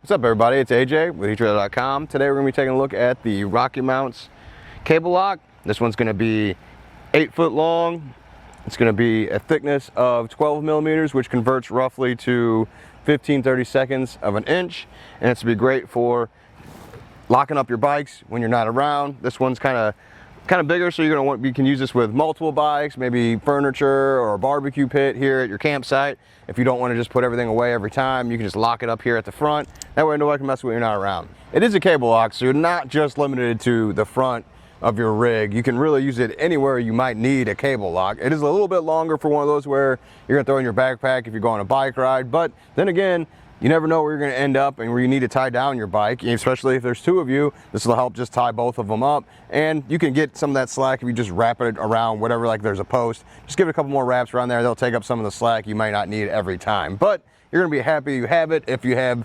What's up, everybody? It's AJ with etrailer.com. Today we're going to be taking a look at the RockyMounts Cable Lock. This one's going to be 8 foot long. It's going to be a thickness of 12 millimeters, which converts roughly to 15-30 of an inch. And it's going to be great for locking up your bikes when you're not around. This one's kind of bigger, so you can use this with multiple bikes, maybe furniture or a barbecue pit here at your campsite. If you don't want to just put everything away every time, you can just lock it up here at the front. That way nobody can mess with you when you're not around. It is a cable lock, so you're not just limited to the front of your rig. You can really use it anywhere you might need a cable lock. It is a little bit longer for one of those where you're gonna throw in your backpack if you're going on a bike ride, but then again, you never know where you're going to end up and where you need to tie down your bike, especially if there's two of you. This will help just tie both of them up, and you can get some of that slack if you just wrap it around whatever, like there's a post. Just give it a couple more wraps around there. They'll take up some of the slack you might not need every time, but you're going to be happy you have it. If you have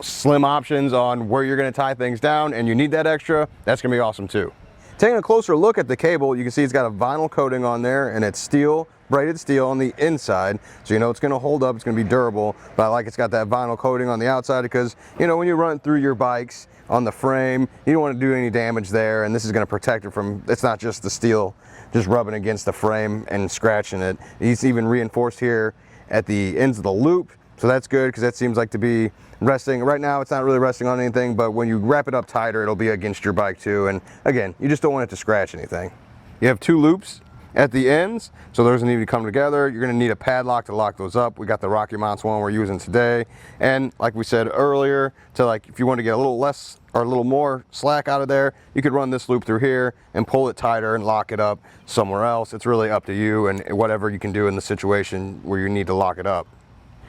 slim options on where you're going to tie things down and you need that extra, that's going to be awesome too. Taking a closer look at the cable, you can see it's got a vinyl coating on there, and it's steel, braided steel on the inside, so you know it's going to hold up, it's going to be durable. But I like it's got that vinyl coating on the outside because, you know, when you run through your bikes on the frame, you don't want to do any damage there, and this is going to protect it from, it's not just the steel just rubbing against the frame and scratching it. It's even reinforced here at the ends of the loop, so that's good because that seems like to be resting. Right now it's not really resting on anything, but when you wrap it up tighter, it'll be against your bike too. And again, you just don't want it to scratch anything. You have two loops at the ends, so those need to come together. You're going to need a padlock to lock those up. We got the RockyMounts one we're using today, and like we said earlier, to like if you want to get a little less or a little more slack out of there, you could run this loop through here and pull it tighter and lock it up somewhere else. It's really up to you and whatever you can do in the situation where you need to lock it up.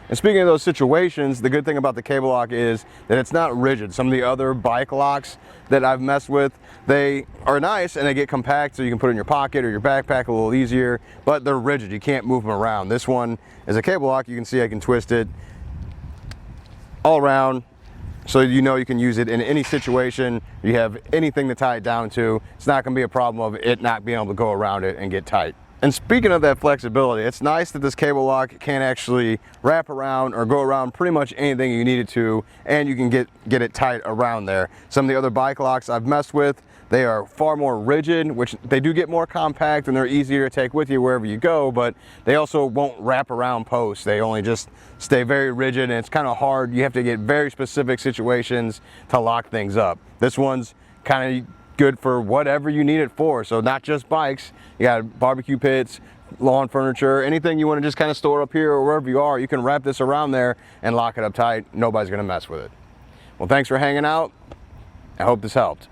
And speaking of those situations, the good thing about the cable lock is that it's not rigid. Some of the other bike locks that I've messed with, they are nice and they get compact so you can put it in your pocket or your backpack a little easier, but they're rigid. You can't move them around. This one is a cable lock. You can see I can twist it all around, so you know you can use it in any situation. You have anything to tie it down to. It's not going to be a problem of it not being able to go around it and get tight. And speaking of that flexibility, it's nice that this cable lock can actually wrap around or go around pretty much anything you need it to, and you can get it tight around there. Some of the other bike locks I've messed with, they are far more rigid, which they do get more compact and they're easier to take with you wherever you go, but they also won't wrap around posts. They only just stay very rigid, and it's kind of hard. You have to get very specific situations to lock things up. This one's kind of good for whatever you need it for, so not just bikes. You got barbecue pits, lawn furniture, anything you want to just kind of store up here or wherever you are, you can wrap this around there and lock it up tight. Nobody's going to mess with it. Well, thanks for hanging out. I hope this helped.